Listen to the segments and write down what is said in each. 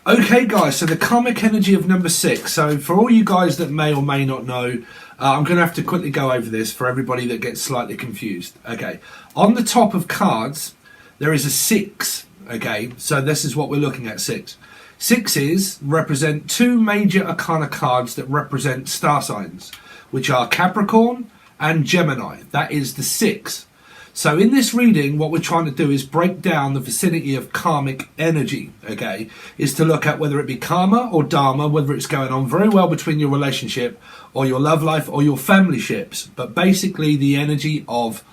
Okay guys, so the karmic energy of number 6. So for all you guys that may or may not know, I'm going to have to quickly go over this for everybody that gets slightly confused. Okay, on the top of cards, there is a 6. Okay, so this is what we're looking at, 6. Sixes represent two major arcana cards that represent star signs, which are Capricorn and Gemini. That is the 6. So in this reading, what we're trying to do is break down the vicinity of karmic energy, okay? Is to look at whether it be karma or dharma, whether it's going on very well between your relationship or your love life or your family ships, but basically the energy of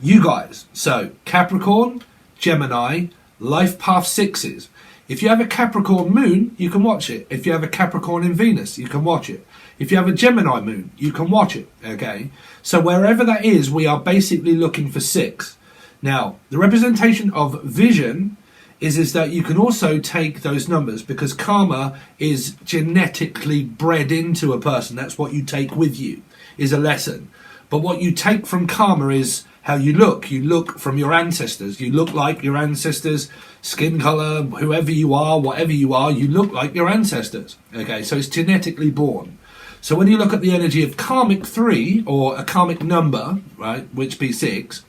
you guys. So Capricorn, Gemini, life path 6s. If you have a Capricorn moon, you can watch it. If you have a Capricorn in Venus, you can watch it. If you have a Gemini moon, you can watch it, okay? So wherever that is, we are basically looking for 6. Now, the representation of vision is that you can also take those numbers, because karma is genetically bred into a person. That's what you take with you, is a lesson. But what you take from karma is how you look. You look from your ancestors. You look like your ancestors, skin color, whoever you are, whatever you are, you look like your ancestors. Okay, so it's genetically born. So when you look at the energy of karmic 3, or a karmic number, right, which be 6,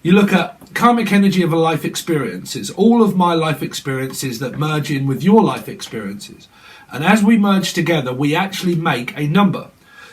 you look at karmic energy of a life experience. It's all of my life experiences that merge in with your life experiences. And as we merge together, we actually make a number.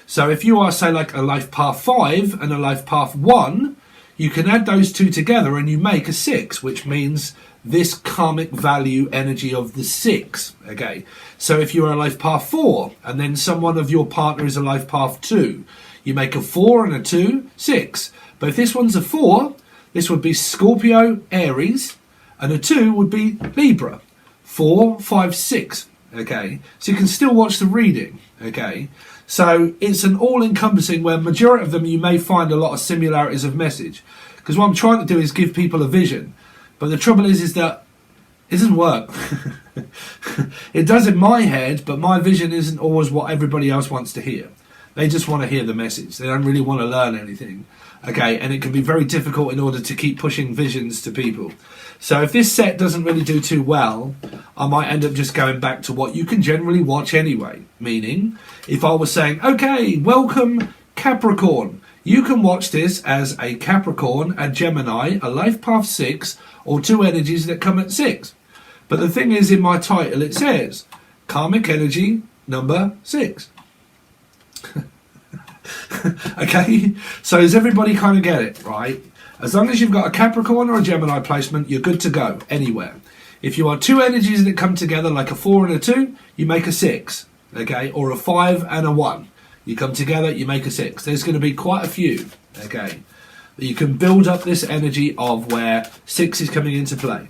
So if you are, say, like a life path 5 and a life path 1, you can add those two together and you make a 6, which means this karmic value energy of the 6. Okay, so if you're a life path 4 and then someone of your partner is a life path 2, you make a 4 and a 2, 6. But if this one's a 4, this would be Scorpio, Aries, and a 2 would be Libra. 4, 5, 6. Okay, so you can still watch the reading. Okay, so it's an all-encompassing, where majority of them you may find a lot of similarities of message, because what I'm trying to do is give people a vision. But the trouble is that it doesn't work. It does in my head, but my vision isn't always what everybody else wants to hear. They just want to hear the message. They don't really want to learn anything. Okay, and it can be very difficult in order to keep pushing visions to people. So if this set doesn't really do too well, I might end up just going back to what you can generally watch anyway. Meaning, if I was saying, okay, welcome Capricorn, you can watch this as a Capricorn, a Gemini, a life path 6, or two energies that come at 6. But the thing is, in my title it says karmic energy number 6. Okay, so does everybody kind of get it, right? As long as you've got a Capricorn or a Gemini placement, you're good to go anywhere. If you are two energies that come together, like a 4 and a 2, you make a 6. Okay, or a 5 and a 1. You come together, you make a 6. There's going to be quite a few, okay, that you can build up this energy of where 6 is coming into play.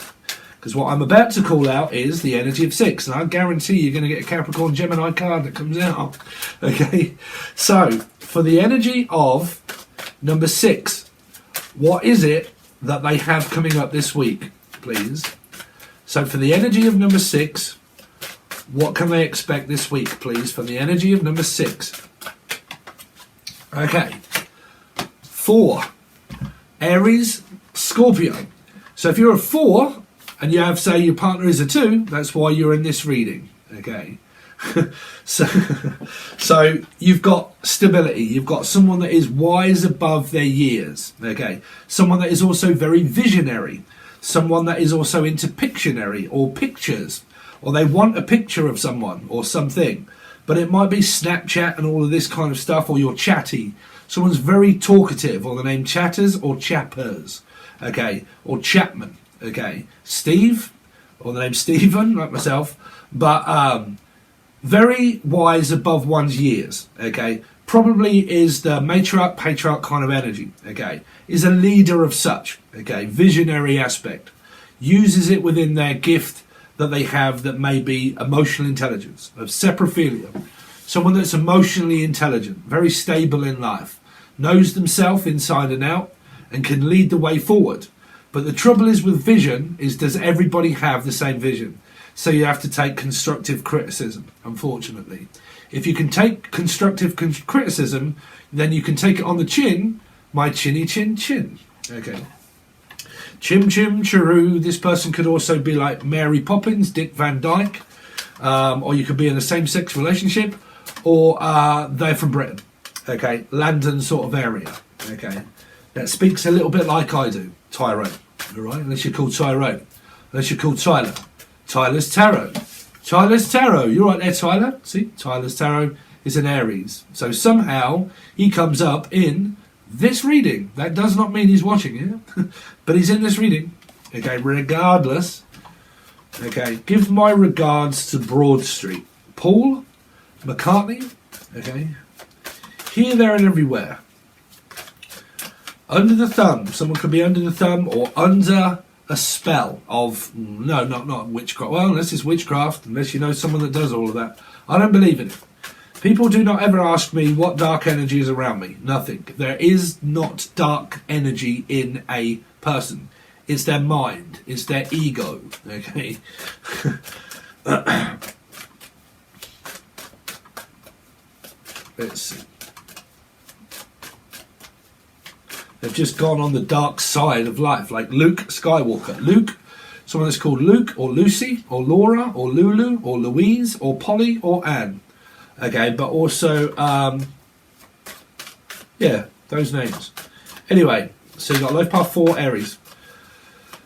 Because what I'm about to call out is the energy of 6. And I guarantee you're going to get a Capricorn Gemini card that comes out. Okay, so for the energy of number 6, what is it that they have coming up this week, please? So for the energy of number 6, what can they expect this week, please, for the energy of number 6? Okay, 4, Aries, Scorpio. So if you're a 4 and you have, say, your partner is a 2, that's why you're in this reading. Okay, so you've got stability. You've got someone that is wise above their years. Okay, someone that is also very visionary. Someone that is also into Pictionary or pictures, or they want a picture of someone or something. But it might be Snapchat and all of this kind of stuff, or you're chatty. Someone's very talkative, or the name Chatters or Chappers, okay, or Chapman, okay. Steve, or the name Stephen, like myself, but very wise above one's years, okay. Probably is the matriarch, patriarch kind of energy, okay. Is a leader of such, okay, visionary aspect. Uses it within their gift that they have, that may be emotional intelligence, of saprophilia. Someone that's emotionally intelligent, very stable in life, knows themselves inside and out, and can lead the way forward. But the trouble is with vision is, does everybody have the same vision? So you have to take constructive criticism, unfortunately. If you can take constructive criticism, then you can take it on the chin, my chinny chin chin. Okay. Chim Chim Chiroo. This person could also be like Mary Poppins, Dick Van Dyke, or you could be in a same-sex relationship, or they're from Britain. Okay, London sort of area. Okay, that speaks a little bit like I do, Tyrone. All right, unless you're called Tyrone, unless you're called Tyler. Tyler's Tarot. Tyler's Tarot. You're right there, Tyler. See, Tyler's Tarot is an Aries. So somehow he comes up in this reading. That does not mean he's watching it, but he's in this reading. Okay, regardless. Okay, give my regards to Broad Street. Paul McCartney. Okay, here, there, and everywhere. Under the thumb. Someone could be under the thumb or under a spell of, no, not witchcraft. Well, unless it's witchcraft, unless you know someone that does all of that. I don't believe in it. People do not ever ask me what dark energy is around me. Nothing. There is not dark energy in a person. It's their mind. It's their ego. Okay. Let's see. They've just gone on the dark side of life, like Luke Skywalker. Luke, someone that's called Luke, or Lucy, or Laura, or Lulu, or Louise, or Polly, or Anne. Okay, but also, yeah, those names. Anyway, so you've got Life Path 4, Aries.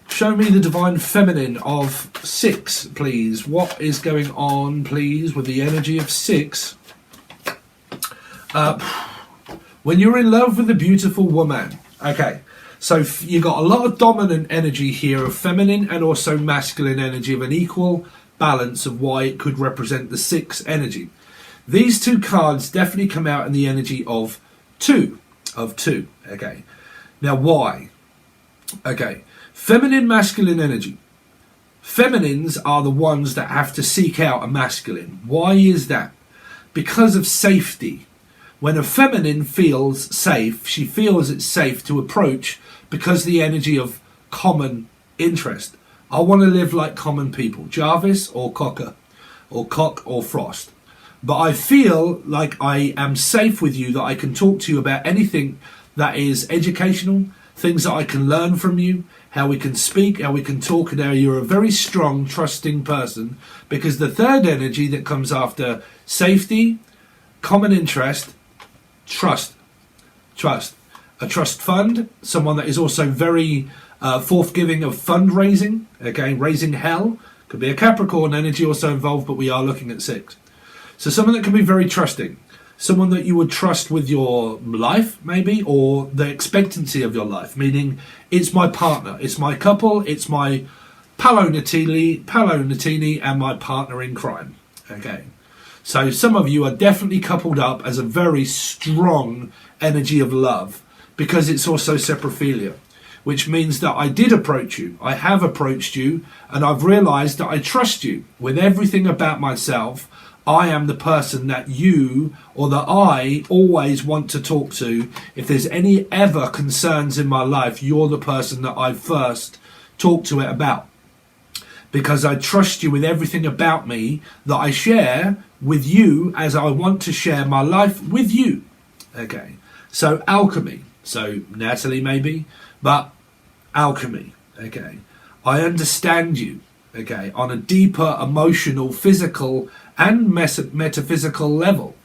Show me the divine feminine of 6, please. What is going on, please, with the energy of 6? When you're in love with a beautiful woman. Okay, so you got a lot of dominant energy here of feminine and also masculine energy of an equal balance of why it could represent the 6 energy. These 2 cards definitely come out in the energy of 2. Okay, now why? Okay, feminine, masculine energy. Feminines are the ones that have to seek out a masculine. Why is that? Because of safety. When a feminine feels safe, she feels it's safe to approach because the energy of common interest. I want to live like common people. Jarvis or Cocker, or Cock or Frost. But I feel like I am safe with you, that I can talk to you about anything that is educational, things that I can learn from you, how we can speak, how we can talk, and how you're a very strong, trusting person. Because the third energy that comes after safety, common interest, trust. A trust fund, someone that is also very forthgiving of fundraising, okay, raising hell. Could be a Capricorn energy also involved, but we are looking at 6. So someone that can be very trusting, someone that you would trust with your life maybe, or the expectancy of your life, meaning it's my partner, it's my couple, it's my Paolo Nutini and my partner in crime. Okay. So some of you are definitely coupled up as a very strong energy of love, because it's also saprophilia, which means that I did approach you, I have approached you, and I've realised that I trust you with everything about myself. I am the person that you, or that I always want to talk to. If there's any ever concerns in my life, you're the person that I first talk to it about. Because I trust you with everything about me that I share with you, as I want to share my life with you. Okay, so alchemy. So Natalie maybe, but alchemy. Okay, I understand you. Okay, on a deeper emotional, physical and metaphysical level.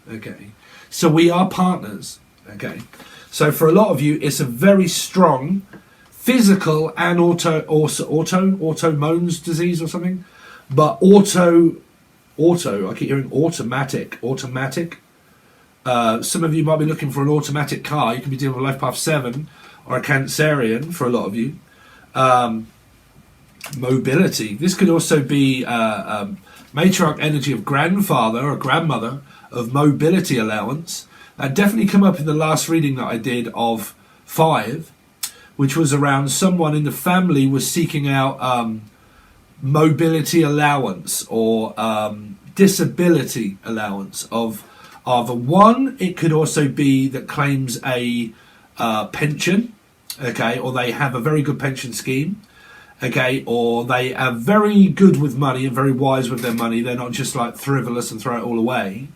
Okay, so we are partners. Okay, so for a lot of you, it's a very strong physical and autoimmune's disease or something, but auto, I keep hearing automatic. Some of you might be looking for an automatic car. You could be dealing with Life Path 7 or a Cancerian for a lot of you. Mobility. This could also be matriarch energy of grandfather or grandmother, of mobility allowance. That definitely come up in the last reading that I did of 5, which was around someone in the family was seeking out mobility allowance or disability allowance of either one. It could also be that claims a pension, okay, or they have a very good pension scheme, okay, or they are very good with money and very wise with their money. They're not just like frivolous and throw it all away.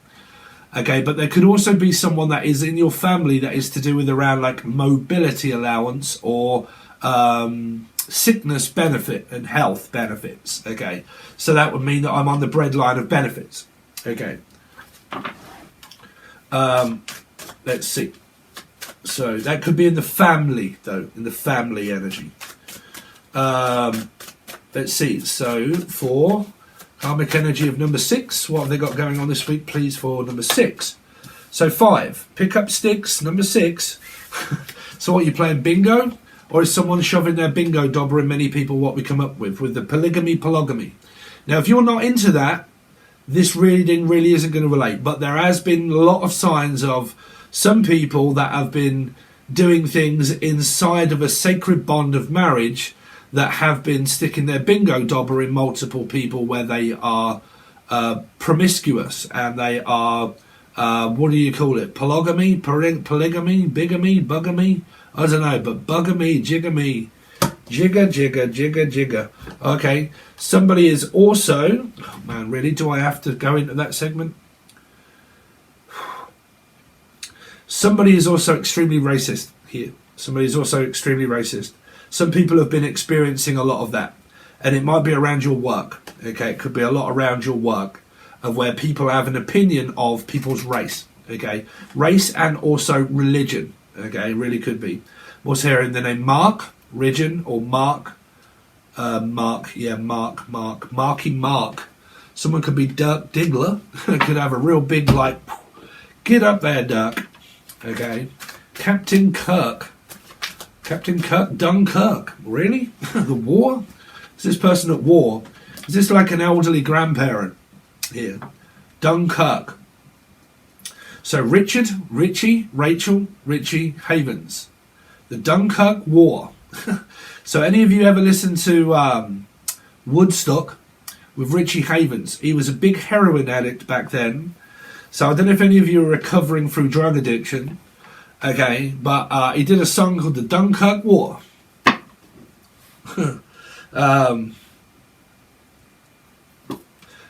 Okay, but there could also be someone that is in your family that is to do with around like mobility allowance or sickness benefit and health benefits. Okay, so that would mean that I'm on the breadline of benefits. Okay, let's see. So that could be in the family, though, in the family energy. Let's see. So for karmic energy of number 6, what have they got going on this week, please, for number 6? So 5, pick up sticks, number 6. So what, you playing bingo? Or is someone shoving their bingo dobber in many people what we come up with the polygamy? Now, if you're not into that, this reading really isn't going to relate. But there has been a lot of signs of some people that have been doing things inside of a sacred bond of marriage that have been sticking their bingo dobber in multiple people where they are promiscuous and they are, what do you call it? Polygamy, bigamy, bugamy? I don't know, but bugamy, jigamy, jigger. Okay, somebody is also, oh man, really, do I have to go into that segment? Somebody is also extremely racist here. Somebody is also extremely racist. Some people have been experiencing a lot of that. And it might be around your work. Okay, it could be a lot around your work of where people have an opinion of people's race. Okay, race and also religion. Okay, it really could be. What's here in the name? Mark, religion, or Mark. Marky Mark. Someone could be Dirk Diggler. Could have a real big, like, get up there, Dirk. Okay, Captain Kirk, Dunkirk. Really? The war? Is this person at war? Is this like an elderly grandparent here? Dunkirk. So Richard, Richie, Rachel, Richie Havens. The Dunkirk War. So any of you ever listened to Woodstock with Richie Havens? He was a big heroin addict back then. So I don't know if any of you are recovering through drug addiction. Okay, but he did a song called the Dunkirk War.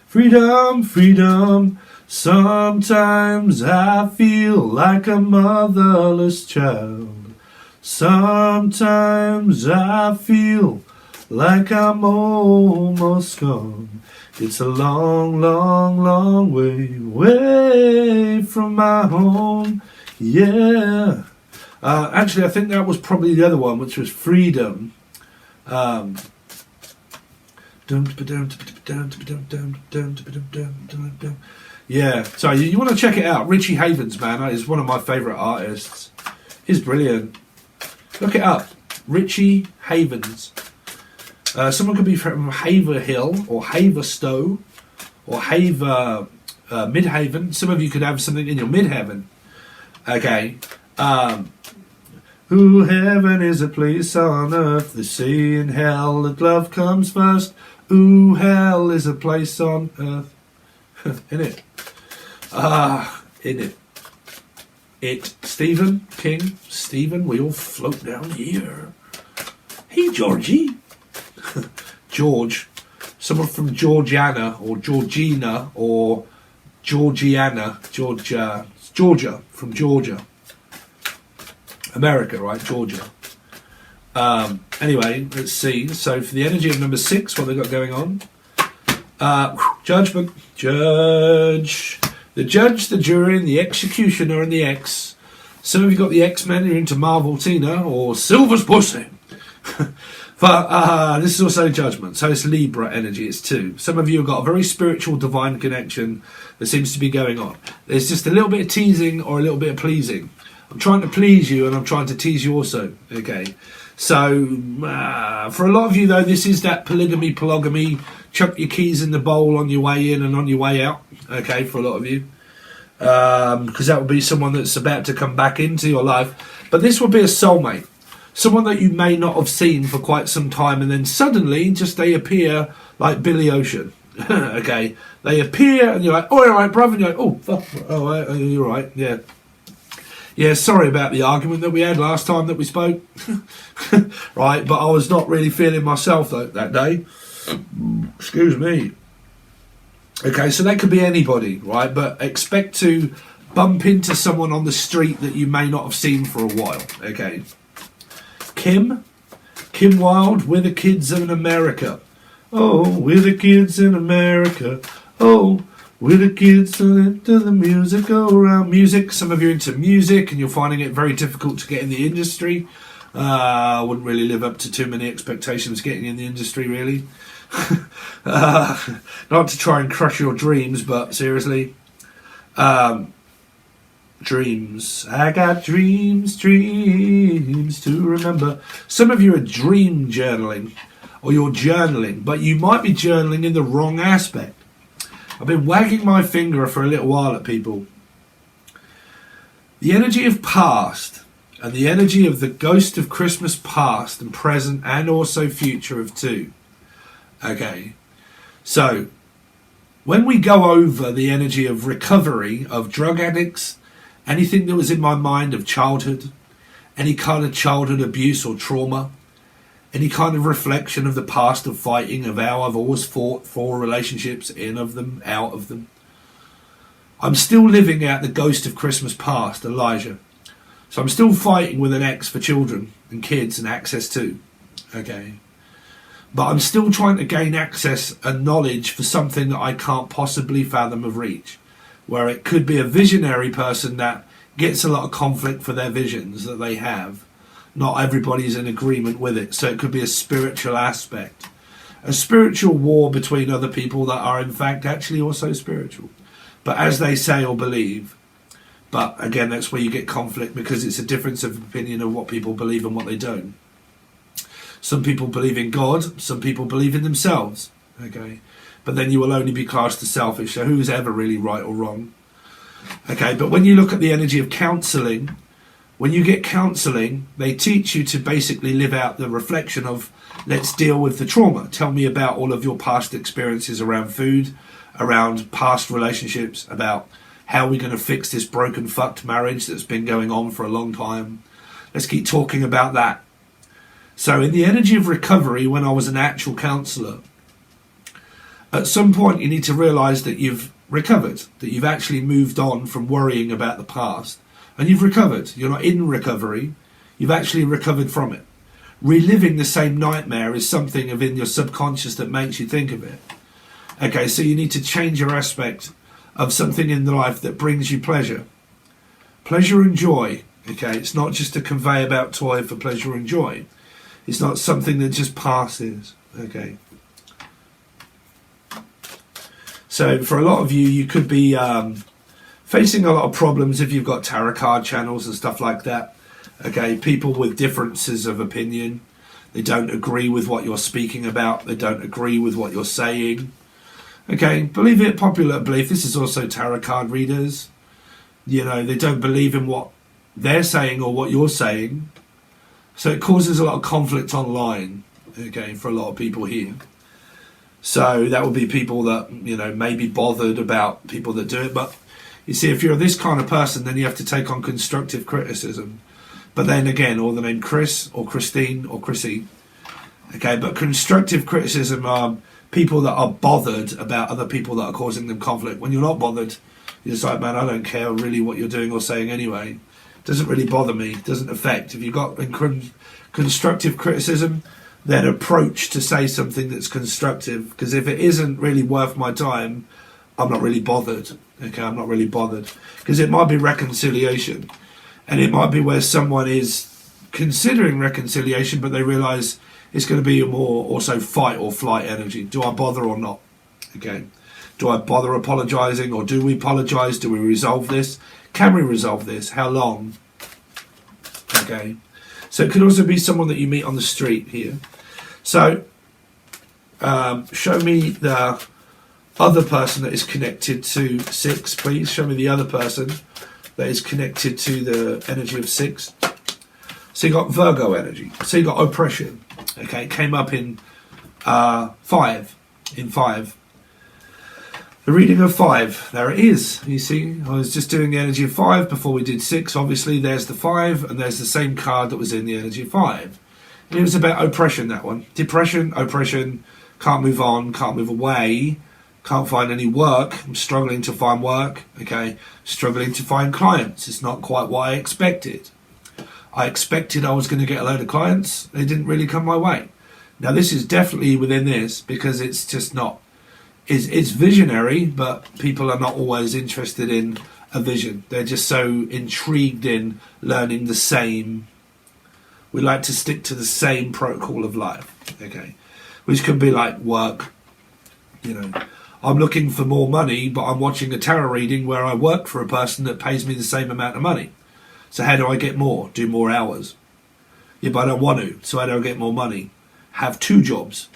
Freedom, freedom. Sometimes I feel like a motherless child. Sometimes I feel like I'm almost gone. It's a long, long, long way from my home. Yeah. Actually, I think that was probably the other one, which was Freedom. Yeah. So you want to check it out. Richie Havens, man, is one of my favourite artists. He's brilliant. Look it up. Richie Havens. Someone could be from Haverhill or Haverstow or Midhaven. Some of you could have something in your midheaven. Okay. Who heaven is a place on earth. They say in hell that love comes first. Ooh, hell is a place on earth. In it. In it. It. Stephen King. Stephen, we all float down here. Hey, Georgie. George. Someone from Georgiana or Georgina or Georgiana. Georgia. From Georgia. America, right? Georgia. Anyway, let's see. So for the energy of number 6, what they got going on? Judgment. Judge. The judge, the jury, and the executioner, and the X. Some of you got the X-Men, you're into Marvel Tina, or Silver's pussy. But this is also judgment, so it's Libra energy, it's 2. Some of you have got a very spiritual, divine connection that seems to be going on. There's just a little bit of teasing or a little bit of pleasing. I'm trying to please you and I'm trying to tease you also, okay? So, for a lot of you though, this is that polygamy, chuck your keys in the bowl on your way in and on your way out, okay, for a lot of you. Because that would be someone that's about to come back into your life. But this would be a soulmate. Someone that you may not have seen for quite some time and then suddenly just they appear like Billy Ocean. Okay, they appear and you're like, oh, all right, brother, and you're like, oh, fuck, oh, you're right, yeah. Yeah, sorry about the argument that we had last time that we spoke. Right, but I was not really feeling myself that day. Excuse me. Okay, so that could be anybody, right? But expect to bump into someone on the street that you may not have seen for a while, okay? Kim Kim Wilde, we're the kids in America. Oh, we're the kids in America. Oh, we're the kids who let the music go around. Music, some of you are into music and you're finding it very difficult to get in the industry. I wouldn't really live up to too many expectations getting in the industry, really. Not to try and crush your dreams, but seriously. Dreams. I got dreams to remember. Some of you are dream journaling, or you're journaling, but you might be journaling in the wrong aspect. I've been wagging my finger for a little while at people. The energy of past and the energy of the ghost of Christmas past and present and also future of two. Okay, so when we go over the energy of recovery of drug addicts, anything that was in my mind of childhood, any kind of childhood abuse or trauma, any kind of reflection of the past of fighting, of how I've always fought for relationships, in of them, out of them. I'm still living out the ghost of Christmas past, Elijah. So I'm still fighting with an ex for children and kids and access to. Okay. But I'm still trying to gain access and knowledge for something that I can't possibly fathom of reach. Where it could be a visionary person that gets a lot of conflict for their visions that they have. Not everybody's in agreement with it. So it could be a spiritual aspect. A spiritual war between other people that are in fact actually also spiritual. But as they say or believe. But again, that's where you get conflict, because it's a difference of opinion of what people believe and what they don't. Some people believe in God, some people believe in themselves. Okay, but then you will only be classed as selfish. So who's ever really right or wrong? Okay, but when you look at the energy of counselling, when you get counselling, they teach you to basically live out the reflection of, let's deal with the trauma. Tell me about all of your past experiences around food, around past relationships, about how we're going to fix this broken, fucked marriage that's been going on for a long time. Let's keep talking about that. So in the energy of recovery, when I was an actual counsellor, at some point you need to realise that you've recovered, that you've actually moved on from worrying about the past, and you've recovered. You're not in recovery, you've actually recovered from it. Reliving the same nightmare is something within your subconscious that makes you think of it. Okay, so you need to change your aspect of something in life that brings you pleasure. Pleasure and joy. Okay, it's not just a convey about toy for pleasure and joy. It's not something that just passes. Okay. So for a lot of you, you could be facing a lot of problems if you've got tarot card channels and stuff like that. Okay, people with differences of opinion. They don't agree with what you're speaking about. They don't agree with what you're saying. Okay, believe it, popular belief. This is also tarot card readers. You know, they don't believe in what they're saying or what you're saying. So it causes a lot of conflict online, okay, for a lot of people here. So that would be people that, you know, may be bothered about people that do it. But you see, if you're this kind of person, then you have to take on constructive criticism. But then again, or the name Chris or Christine or Chrissy. Okay, but constructive criticism are people that are bothered about other people that are causing them conflict. When you're not bothered, you're just like, man, I don't care really what you're doing or saying anyway. It doesn't really bother me. It doesn't affect. If you've got constructive criticism, then approach to say something that's constructive. Because if it isn't really worth my time, I'm not really bothered. Okay, I'm not really bothered. Because it might be reconciliation. And it might be where someone is considering reconciliation, but they realise it's going to be a more also fight or flight energy. Do I bother or not? Okay. Do I bother apologising, or do we apologise? Do we resolve this? Can we resolve this? How long? Okay. So it could also be someone that you meet on the street here. So show me the other person that is connected to 6, please. Show me the other person that is connected to the energy of 6. So you got Virgo energy. So you got oppression. Okay, it came up in 5. In 5. The reading of 5. There it is. You see, I was just doing the energy of 5 before we did 6. Obviously, there's the 5, and there's the same card that was in the energy of 5. And it was about oppression, that one. Depression, oppression, can't move on, can't move away, can't find any work. I'm struggling to find work. Okay, struggling to find clients. It's not quite what I expected. I expected I was going to get a load of clients. They didn't really come my way. Now this is definitely within this, because it's just not, it's visionary, but people are not always interested in a vision. They're just so intrigued in learning the same. We like to stick to the same protocol of life, okay, which can be like work. You know, I'm looking for more money, but I'm watching a tarot reading where I work for a person that pays me the same amount of money. So how do I get more? Do more hours. Yeah, but I don't want to. So how do I get more money? Have 2 jobs.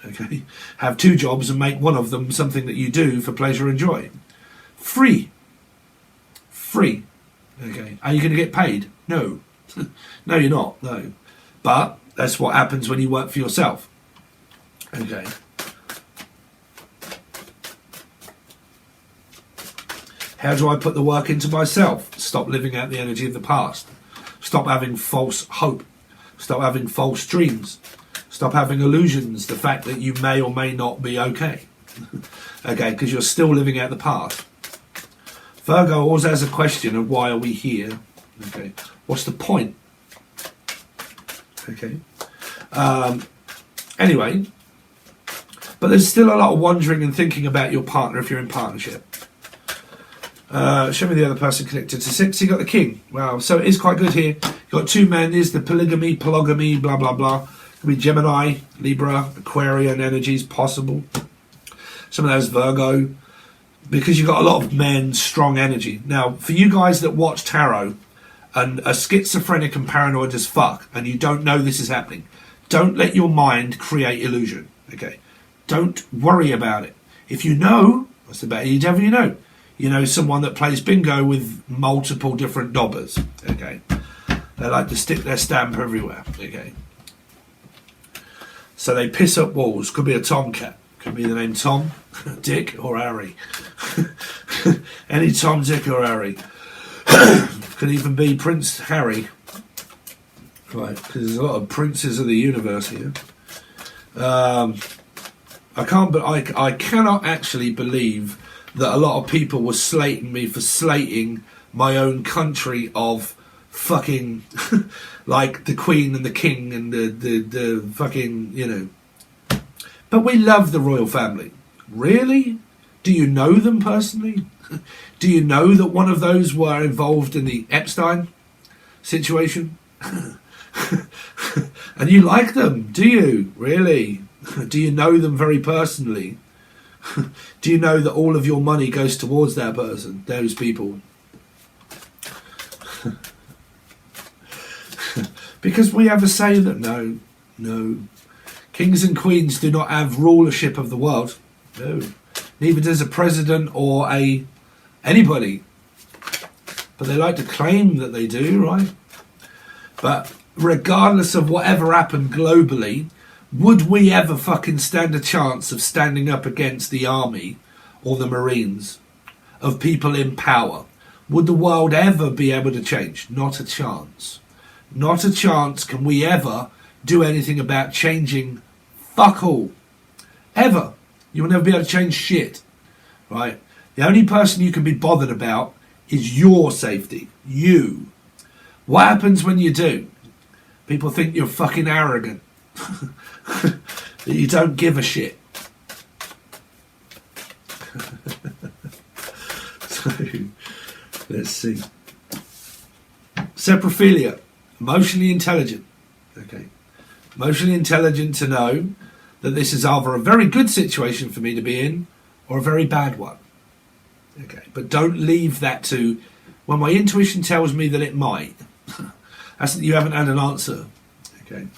Okay, have 2 jobs and make one of them something that you do for pleasure and joy. Free. Okay, are you going to get paid? No. No, you're not. No, but that's what happens when you work for yourself. Okay. How do I put the work into myself? Stop living out the energy of the past. Stop having false hope. Stop having false dreams. Stop having illusions, the fact that you may or may not be okay. Okay, because you're still living out the past. Virgo always has a question of why are we here? Okay, what's the point? Okay. Anyway, but there's still a lot of wondering and thinking about your partner if you're in partnership. Show me the other person connected to 6. You got the king. Wow, so it is quite good here. You got 2 men. There's the polygamy, blah blah blah. Could be Gemini, Libra, Aquarian energies possible. Some of those Virgo, because you've got a lot of men, strong energy. Now, for you guys that watch tarot and are schizophrenic and paranoid as fuck, and you don't know this is happening, don't let your mind create illusion. Okay, don't worry about it. If you know, what's the better you ever you know? You know someone that plays bingo with multiple different dobbers. Okay, they like to stick their stamp everywhere. Okay. So they piss up walls. Could be a tomcat. Could be the name Tom, Dick, or Harry. Any Tom, Dick, or Harry. Could even be Prince Harry. Right, because there's a lot of princes of the universe here. I cannot actually believe that a lot of people were slating me for slating my own country of fucking like the Queen and the King and the fucking, you know. But we love the royal family. Really? Do you know them personally? Do you know that one of those were involved in the Epstein situation? And you like them, do you? Really? Do you know them very personally? Do you know that all of your money goes towards that person, those people? Because we have a say that no. Kings and queens do not have rulership of the world. No. Neither does a president or anybody. But they like to claim that they do, right? But regardless of whatever happened globally, would we ever fucking stand a chance of standing up against the army or the Marines, of people in power? Would the world ever be able to change? Not a chance. Not a chance can we ever do anything about changing fuck all. Ever. You will never be able to change shit. Right? The only person you can be bothered about is your safety. You. What happens when you do? People think you're fucking arrogant. That you don't give a shit. So, let's see. Saprophilia. Emotionally intelligent. Okay. Emotionally intelligent to know that this is either a very good situation for me to be in or a very bad one. Okay. But don't leave that to when my intuition tells me that it might. That's that you haven't had an answer. Okay.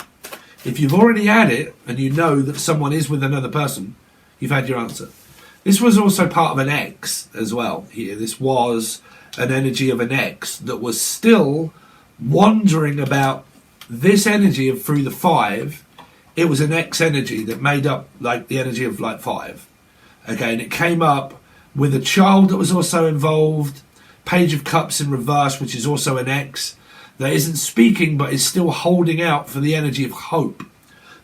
If you've already had it and you know that someone is with another person, you've had your answer. This was also part of an X as well here. This was an energy of an X that was still wondering about this energy of through the 5. It was an X energy that made up like the energy of like 5. Okay, and it came up with a child that was also involved, Page of Cups in reverse, which is also an X, that isn't speaking but is still holding out for the energy of hope.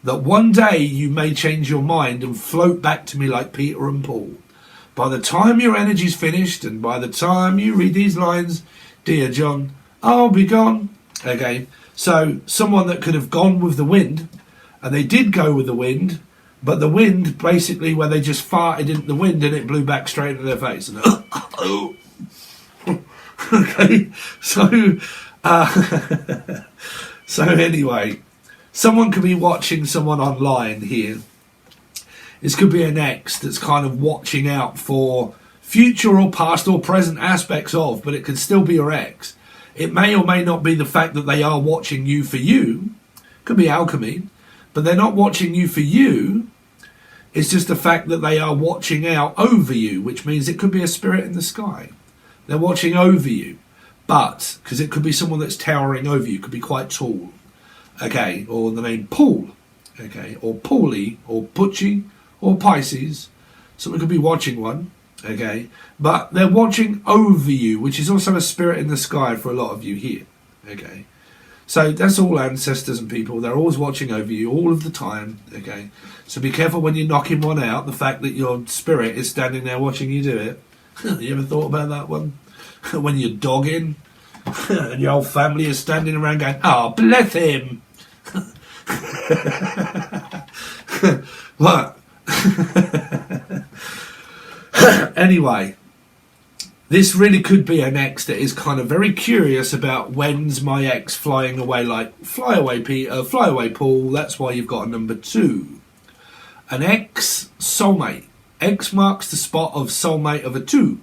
That one day you may change your mind and float back to me like Peter and Paul. By the time your energy's finished and by the time you read these lines, dear John, I'll be gone. Okay, So someone that could have gone with the wind, and they did go with the wind, but the wind basically where they just farted into the wind and it blew back straight into their face. And okay, so so anyway, someone could be watching someone online here. This could be an ex that's kind of watching out for future or past or present aspects of, but it could still be your ex. It may or may not be the fact that they are watching you for you. Could be alchemy, but they're not watching you for you. It's just the fact that they are watching out over you, which means it could be a spirit in the sky. They're watching over you, but because it could be someone that's towering over you, could be quite tall, okay, or the name Paul, okay, or Paulie, or Butchie, or Pisces. Someone could be watching one, okay, but they're watching over you, which is also a spirit in the sky for a lot of you here, okay. So that's all ancestors and people. They're always watching over you all of the time, okay. So be careful when you're knocking one out, the fact that your spirit is standing there watching you do it. You ever thought about that one? When you're dogging and your whole family is standing around going, oh, bless him. What? Anyway, this really could be an ex that is kind of very curious about when's my ex flying away, like fly away Paul, that's why you've got a number 2. An ex soulmate. X marks the spot of soulmate of a 2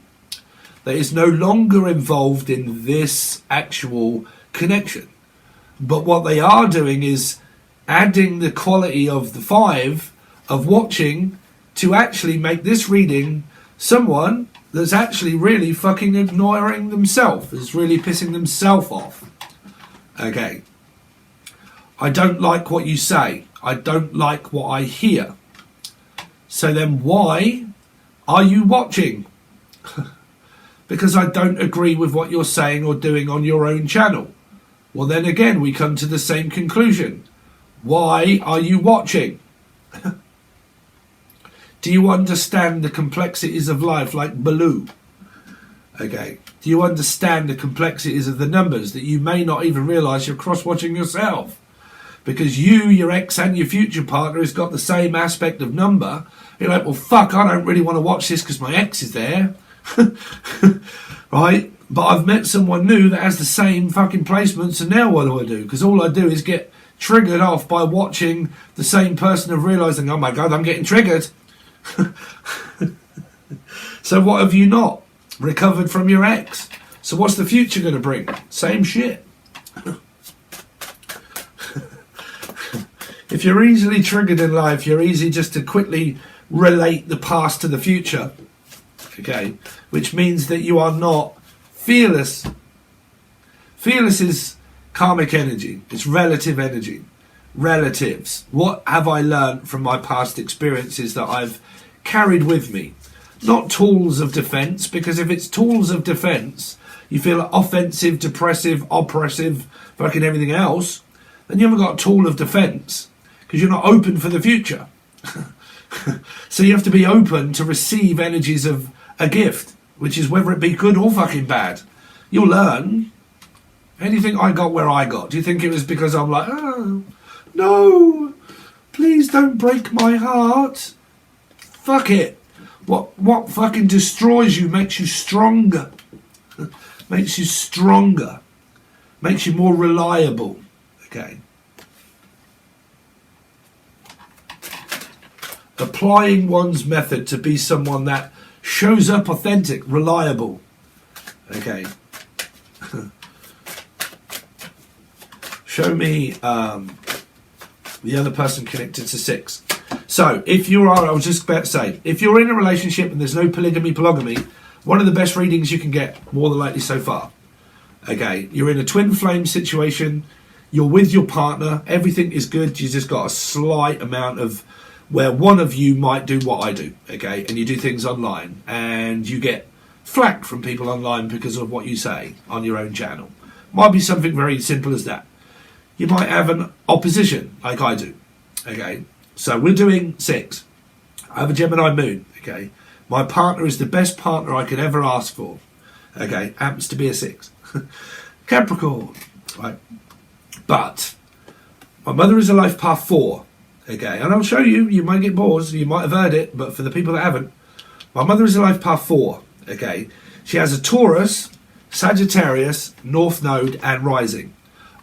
that is no longer involved in this actual connection. But what they are doing is adding the quality of the 5 of watching to actually make this reading someone that's actually really fucking ignoring themselves, is really pissing themselves off. Okay. I don't like what you say. I don't like what I hear. So then why are you watching? Because I don't agree with what you're saying or doing on your own channel. Well, then again, we come to the same conclusion. Why are you watching? Do you understand the complexities of life like Baloo? Okay. Do you understand the complexities of the numbers that you may not even realise you're cross-watching yourself? Because you, your ex and your future partner has got the same aspect of number. You're like, well, fuck, I don't really want to watch this because my ex is there. Right? But I've met someone new that has the same fucking placements, and now what do I do? Because all I do is get triggered off by watching the same person of realising, oh my God, I'm getting triggered. So what have you not recovered from your ex? So what's the future going to bring? Same shit. If you're easily triggered in life, you're easy just to quickly relate the past to the future. Okay, which means that you are not fearless. Fearless is karmic energy. It's relative energy. Relatives. What have I learned from my past experiences that I've carried with me? Not tools of defense, because if it's tools of defense, you feel offensive, depressive, oppressive, fucking everything else, then you haven't got a tool of defense, because you're not open for the future. So you have to be open to receive energies of a gift, which is whether it be good or fucking bad. You'll learn. Anything I got where I got, do you think it was because I'm like, oh, no, please don't break my heart? Fuck it. What fucking destroys you makes you stronger. Makes you stronger. Makes you more reliable. Okay. Applying one's method to be someone that shows up authentic, reliable. Okay. Show me the other person connected to 6. So, if you are, I was just about to say, if you're in a relationship and there's no polygamy, one of the best readings you can get, more than likely so far. Okay, you're in a twin flame situation, you're with your partner, everything is good, you just got a slight amount of where one of you might do what I do, okay, and you do things online, and you get flack from people online because of what you say on your own channel. Might be something very simple as that. You might have an opposition, like I do, okay. So we're doing 6. I have a Gemini moon, okay. My partner is the best partner I could ever ask for, okay. Happens to be a 6. Capricorn, right. But my mother is a life path 4. Okay, and I'll show you. You might get bored. You might have heard it, but for the people that haven't, my mother is a life path 4. Okay, she has a Taurus, Sagittarius, North Node, and Rising.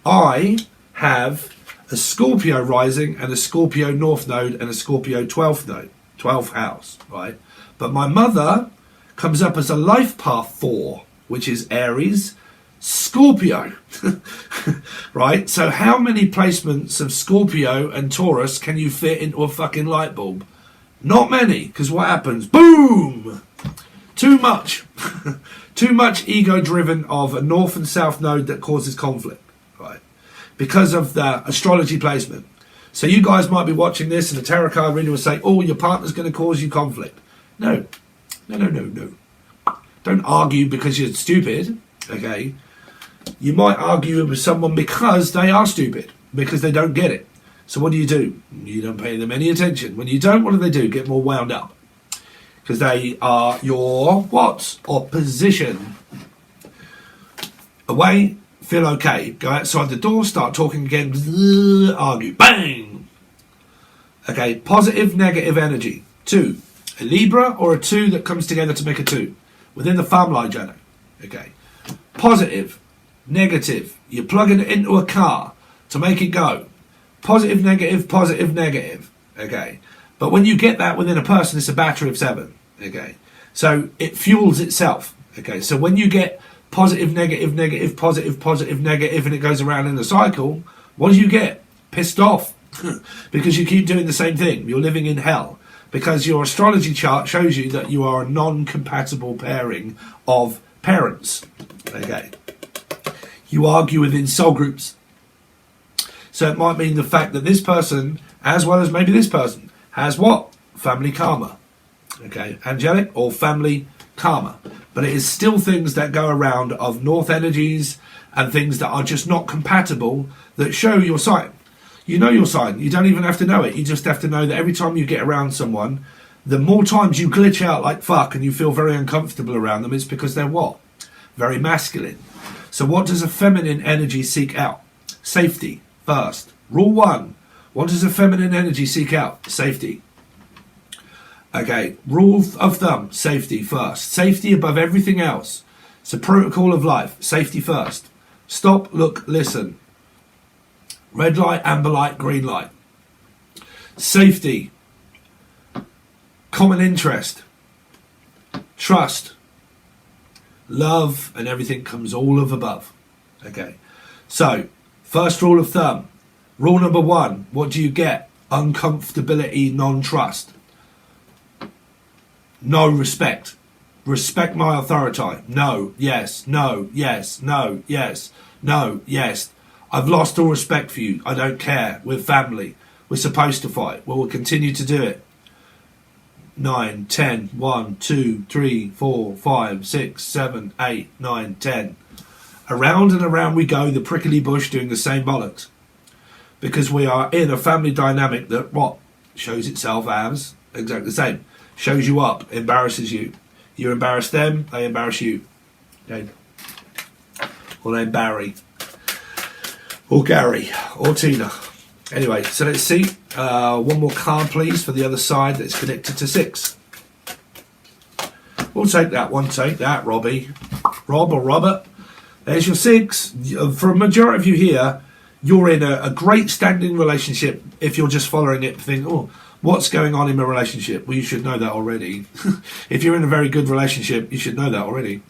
I have a Scorpio Rising and a Scorpio North Node and a Scorpio 12th Node, 12th house, right? But my mother comes up as a life path 4, which is Aries, Scorpio, right? So how many placements of Scorpio and Taurus can you fit into a fucking light bulb? Not many, because what happens? Boom! Too much. Too much ego-driven of a North and South Node that causes conflict, right? Because of the astrology placement. So you guys might be watching this and the tarot card reader will say, oh, your partner's going to cause you conflict. No. No. Don't argue because you're stupid, okay? You might argue with someone because they are stupid, because they don't get it. So what do? You don't pay them any attention. When you don't, what do? Get more wound up. Because they are your what? Opposition. Away, feel okay. Go outside the door, start talking again, argue. Bang! Okay, positive, negative energy. 2. A Libra or a 2 that comes together to make a 2. Within the family journey. Okay. Positive, negative. You're plugging it into a car to make it go. Positive, negative, positive, negative. Okay. But when you get that within a person, it's a battery of 7. Okay. So it fuels itself. Okay. So when you get positive, negative, negative, positive, positive, negative, and it goes around in a cycle, what do you get? Pissed off. Because you keep doing the same thing. You're living in hell. Because your astrology chart shows you that you are a non-compatible pairing of parents. Okay. You argue within soul groups. So it might mean the fact that this person, as well as maybe this person, has what? Family karma. Okay. Angelic or family karma. But it is still things that go around of north energies and things that are just not compatible that show your sign. You know your sign. You don't even have to know it. You just have to know that every time you get around someone, the more times you glitch out like fuck and you feel very uncomfortable around them, it's because they're what? Very masculine. So what does a feminine energy seek out? Safety first. Rule 1. What does a feminine energy seek out? Safety. Okay. Rule of thumb. Safety first. Safety above everything else. It's a protocol of life. Safety first. Stop, look, listen. Red light, amber light, green light. Safety. Common interest. Trust. Love and everything comes all of above. Okay. So, first rule of thumb. Rule number 1. What do you get? Uncomfortability, non-trust. No respect. Respect my authority. No, yes, no, yes, no, yes, no, yes. I've lost all respect for you. I don't care. We're family. We're supposed to fight. Well, we'll continue to do it. 9, 10, 1, 2, 3, 4, 5, 6, 7, 8, 9, 10. Around and around we go, the prickly bush doing the same bollocks. Because we are in a family dynamic that what? Shows itself as exactly the same. Shows you up, embarrasses you. You embarrass them, they embarrass you. Okay. Or they Barry. Or Gary, or Tina. Anyway, so let's see. One more card, please, for the other side that's connected to 6. We'll take that one. Take that, Robbie. Rob or Robert. There's your 6. For a majority of you here, you're in a great standing relationship. If you're just following it, think, oh, what's going on in my relationship? Well, you should know that already. If you're in a very good relationship, you should know that already.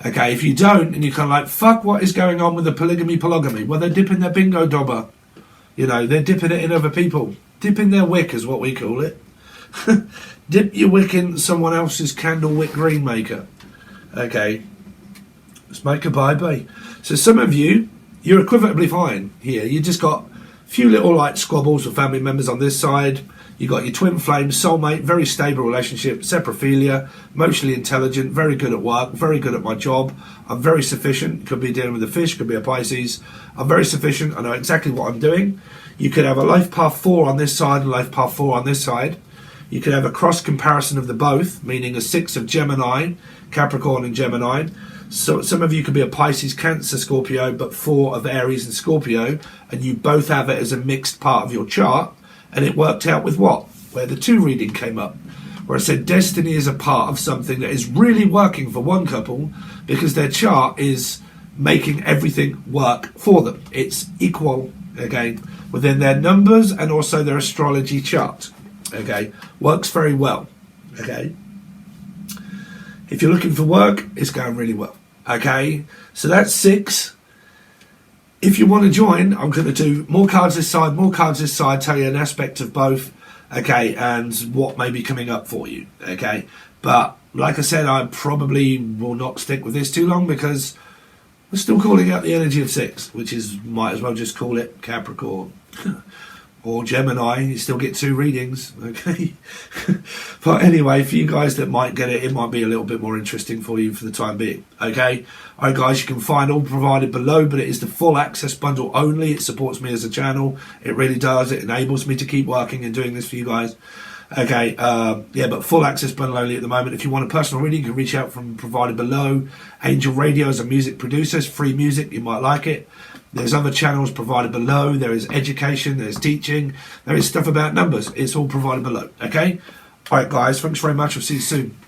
Okay, if you don't, and you're kind of like, fuck, what is going on with the polygamy? Well, they're dipping their bingo dobber. You know, they're dipping it in other people. Dipping their wick is what we call it. Dip your wick in someone else's candle wick green maker. Okay, let's make a bye-bye. So some of you, you're equivalently fine here. You just got a few little like squabbles with family members on this side. You got your twin flame, soulmate, very stable relationship, saprophilia, emotionally intelligent, very good at work, very good at my job. I'm very sufficient. Could be dealing with a fish, could be a Pisces. I'm very sufficient. I know exactly what I'm doing. You could have a life path 4 on this side and life path 4 on this side. You could have a cross comparison of the both, meaning a 6 of Gemini, Capricorn and Gemini. So some of you could be a Pisces, Cancer, Scorpio, but 4 of Aries and Scorpio, and you both have it as a mixed part of your chart, and it worked out with what? Where the 2 reading came up, where I said destiny is a part of something that is really working for one couple because their chart is making everything work for them. It's equal, again, within their numbers and also their astrology chart. Okay, works very well. Okay, if you're looking for work, it's going really well. Okay, so that's 6. If you want to join, I'm going to do more cards this side, more cards this side, tell you an aspect of both, okay, and what may be coming up for you, okay. But like I said, I probably will not stick with this too long because we're still calling out the energy of 6, which is, might as well just call it Capricorn. Or Gemini, you still get 2 readings, okay? But anyway, for you guys that might get it, it might be a little bit more interesting for you for the time being, okay? Alright guys, you can find all provided below, but it is the full access bundle only. It supports me as a channel. It really does. It enables me to keep working and doing this for you guys. Okay, yeah, but full access bundle only at the moment. If you want a personal reading, you can reach out from provided below. Angel Radio is a music producer. It's free music. You might like it. There's other channels provided below. There is education. There's teaching. There is stuff about numbers. It's all provided below. Okay? All right, guys. Thanks very much. I'll see you soon.